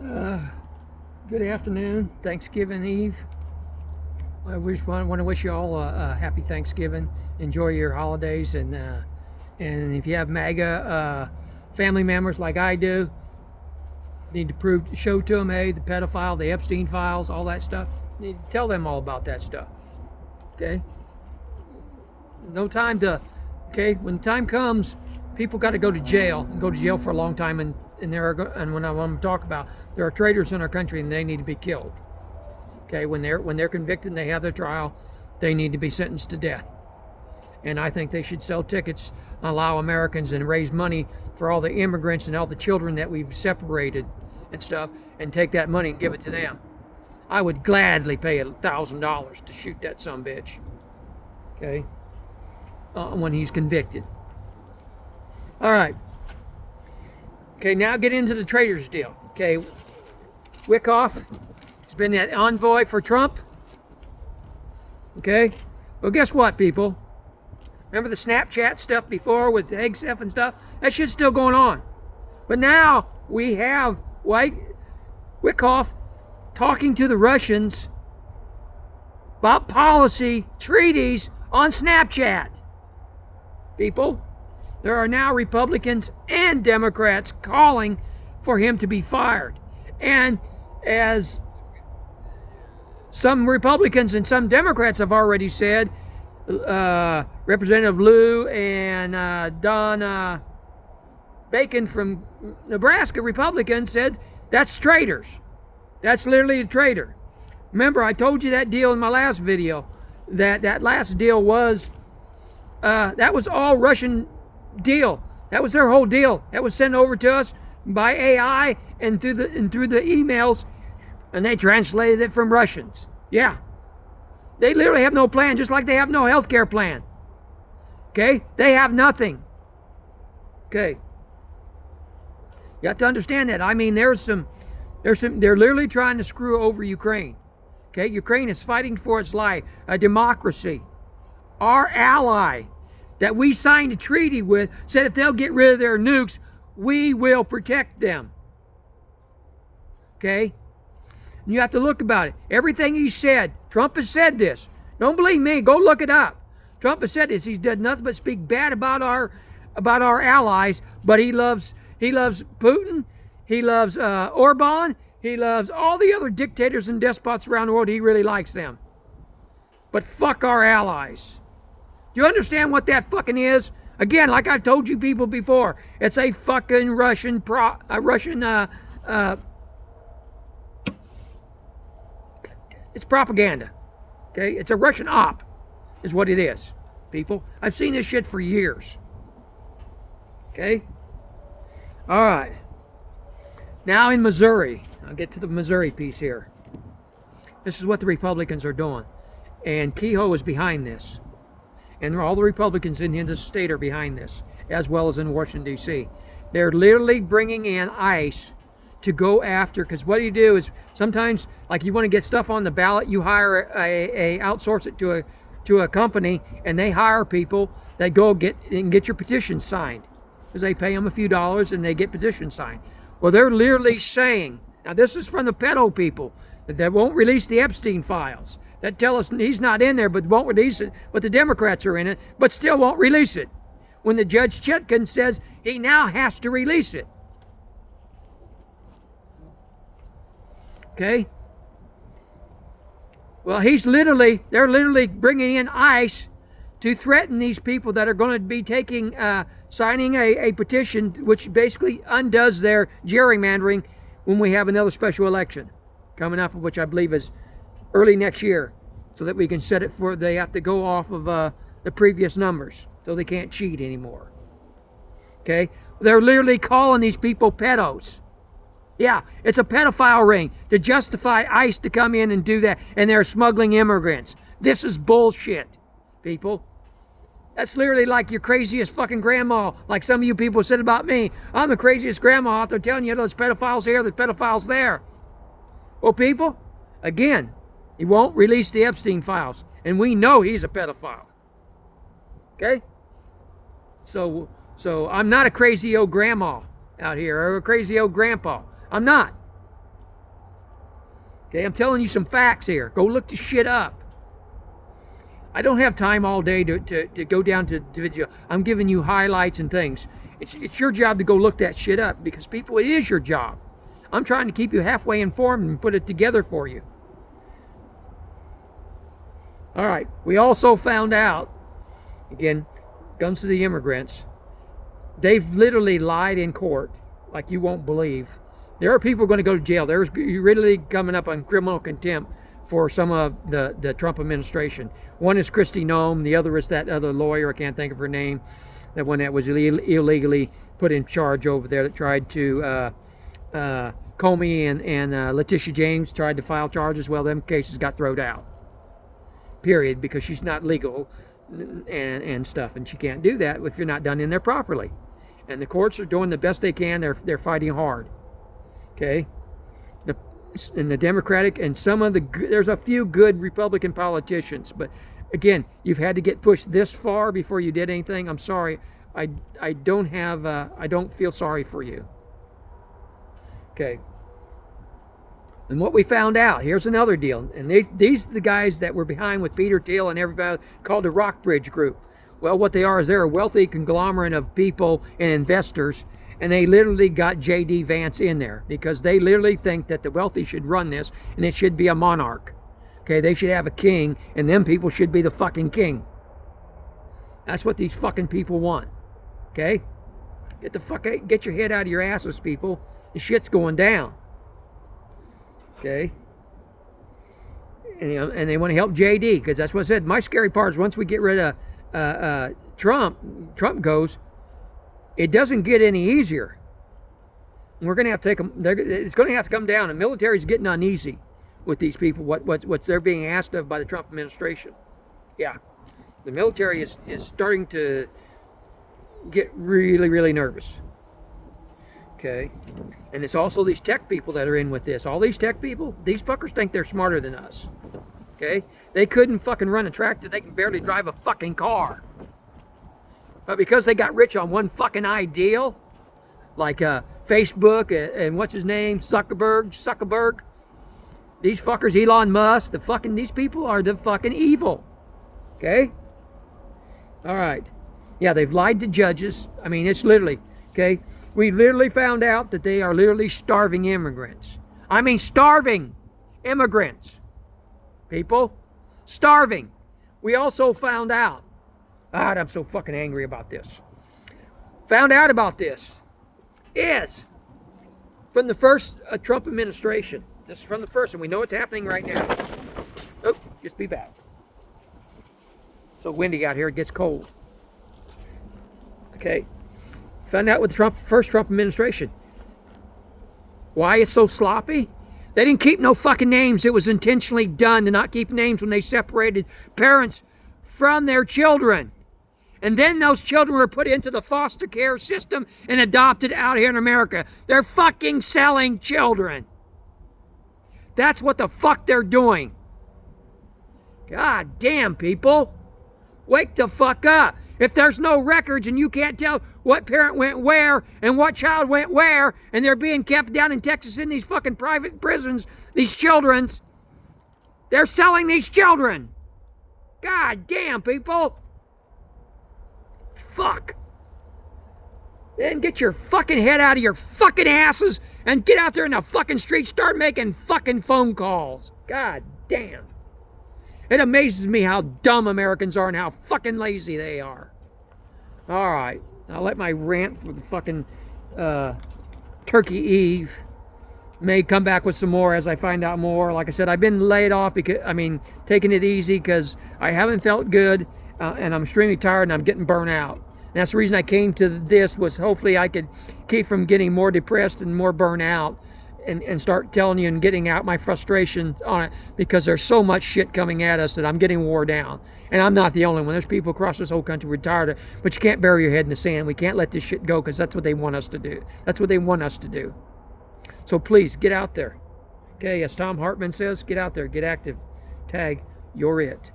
Uh, Good afternoon, Thanksgiving Eve. I want to wish you all a happy Thanksgiving. Enjoy your holidays, and if you have MAGA family members like I do, need to show to them, hey, the pedophile, the Epstein files, all that stuff. You need to tell them all about that stuff. Okay, no time to. Okay, when time comes, people got to go to jail and go to jail for a long time, and when I want to talk about, there are traitors in our country and they need to be killed. Okay, when they're convicted and they have their trial, they need to be sentenced to death. And I think they should sell tickets, allow Americans, and raise money for all the immigrants and all the children that we've separated and stuff, and take that money and give it to them. I would gladly pay $1,000 to shoot that sumbitch. Okay, when he's convicted. All right. Okay, now get into the Traitors deal. Okay, Wickoff has been that envoy for Trump. Okay, well, guess what, people? Remember the Snapchat stuff before with the egg stuff and stuff? That shit's still going on. But now we have Wickoff talking to the Russians about policy treaties on Snapchat. People, there are now Republicans and Democrats calling for him to be fired. And as some Republicans and some Democrats have already said, Representative Lou and Don Bacon from Nebraska, Republicans, said that's traitors. That's literally a traitor. Remember, I told you that deal in my last video. That last deal was that was all Russian deal. That was their whole deal. That was sent over to us by AI and through the emails, and they translated it from Russians. Yeah. They literally have no plan, just like they have no health care plan. Okay? They have nothing. Okay. You have to understand that. I mean, they're literally trying to screw over Ukraine. Okay? Ukraine is fighting for its life, a democracy. Our ally that we signed a treaty with said if they'll get rid of their nukes, we will protect them. Okay? And you have to look about it. Everything he said, Trump has said this. Don't believe me, go look it up. Trump has said this. He's done nothing but speak bad about our allies, but he loves Putin, he loves Orban, he loves all the other dictators and despots around the world. He really likes them. But fuck our allies. Do you understand what that fucking is? Again, like I've told you people before, it's a fucking Russian it's propaganda. Okay? It's a Russian op, is what it is, people. I've seen this shit for years. Okay? All right. Now in Missouri, I'll get to the Missouri piece here. This is what the Republicans are doing. And Kehoe is behind this. And all the Republicans in the state are behind this, as well as in Washington, D.C. They're literally bringing in ICE to go after, because what you do is sometimes, like, you want to get stuff on the ballot, you hire outsource it to a company, and they hire people that go get your petition signed, because they pay them a few dollars and they get petitions signed. Well, they're literally saying, now this is from the pedo people, that they won't release the Epstein files, that tell us he's not in there, but won't release it, but the Democrats are in it, but still won't release it, when the Judge Chetkin says he now has to release it. Okay? Well, they're literally bringing in ICE to threaten these people that are going to be signing a petition which basically undoes their gerrymandering when we have another special election coming up, which I believe is early next year, so that we can set it for, they have to go off of the previous numbers, so they can't cheat anymore. Okay? They're literally calling these people pedos. Yeah, it's a pedophile ring to justify ICE to come in and do that, and they're smuggling immigrants. This is bullshit, people. That's literally like your craziest fucking grandma, like some of you people said about me. I'm the craziest grandma out there telling you there's pedophiles here, there's pedophiles there. Well, people, again, he won't release the Epstein files, and we know he's a pedophile. Okay? So I'm not a crazy old grandma out here, or a crazy old grandpa. I'm not. Okay, I'm telling you some facts here. Go look the shit up. I don't have time all day to go down to video. I'm giving you highlights and things. It's your job to go look that shit up, because people, it is your job. I'm trying to keep you halfway informed and put it together for you. All right, we also found out, again, comes to the immigrants, they've literally lied in court like you won't believe. There are people going to go to jail. There's literally coming up on criminal contempt for some of the Trump administration. One is Kristi Noem. The other is that other lawyer. I can't think of her name. That one that was illegally put in charge over there that tried to, Comey and Letitia James tried to file charges. Well, them cases got thrown out. Period. Because she's not legal and stuff. And she can't do that if you're not done in there properly. And the courts are doing the best they can. They're fighting hard. Okay? In the Democratic and some of there's a few good Republican politicians, but again, you've had to get pushed this far before you did anything. I'm sorry, I don't feel sorry for you. Okay. And what we found out, here's another deal, and these are the guys that were behind with Peter Thiel and everybody called the Rockbridge Group. Well, what they are is they're a wealthy conglomerate of people and investors. And they literally got J.D. Vance in there because they literally think that the wealthy should run this and it should be a monarch. Okay, they should have a king and them people should be the fucking king. That's what these fucking people want. Okay? Get your head out of your asses, people. The shit's going down. Okay? And they want to help J.D. because that's what I said. My scary part is once we get rid of Trump goes, it doesn't get any easier. We're going to have to take them. It's going to have to come down. The military's getting uneasy with these people. What they're being asked of by the Trump administration. Yeah, the military is starting to get really, really nervous. Okay, and it's also these tech people that are in with this. All these tech people, these fuckers think they're smarter than us. Okay, they couldn't fucking run a tractor. They can barely drive a fucking car. But because they got rich on one fucking ideal, like Facebook and what's his name, Zuckerberg, these fuckers, Elon Musk, these people are the fucking evil. Okay? All right. Yeah, they've lied to judges. I mean, it's literally, okay? We literally found out that they are literally starving immigrants. I mean, starving immigrants. People, starving. We also found out, God, I'm so fucking angry about this. Found out about this is from the first Trump administration. This is from the first, and we know it's happening right now. Oh, just be back. So windy out here, it gets cold. Okay. Found out with the first Trump administration. Why it's so sloppy? They didn't keep no fucking names. It was intentionally done to not keep names when they separated parents from their children. And then those children were put into the foster care system and adopted out here in America. They're fucking selling children. That's what the fuck they're doing. God damn, people. Wake the fuck up. If there's no records and you can't tell what parent went where and what child went where, and they're being kept down in Texas in these fucking private prisons, these children's, they're selling these children. God damn, people. Fuck. Then get your fucking head out of your fucking asses and get out there in the fucking street, start making fucking phone calls. God damn. It amazes me how dumb Americans are and how fucking lazy they are. All right. I'll let my rant for the fucking Turkey Eve may come back with some more as I find out more. Like I said, I've been laid off because, taking it easy because I haven't felt good and I'm extremely tired and I'm getting burnt out. And that's the reason I came to this, was hopefully I could keep from getting more depressed and more burnt out and start telling you and getting out my frustrations on it, because there's so much shit coming at us that I'm getting wore down. And I'm not the only one. There's people across this whole country retired, but you can't bury your head in the sand. We can't let this shit go because that's what they want us to do. That's what they want us to do. So please, get out there. Okay, as Tom Hartman says, get out there, get active. Tag, you're it.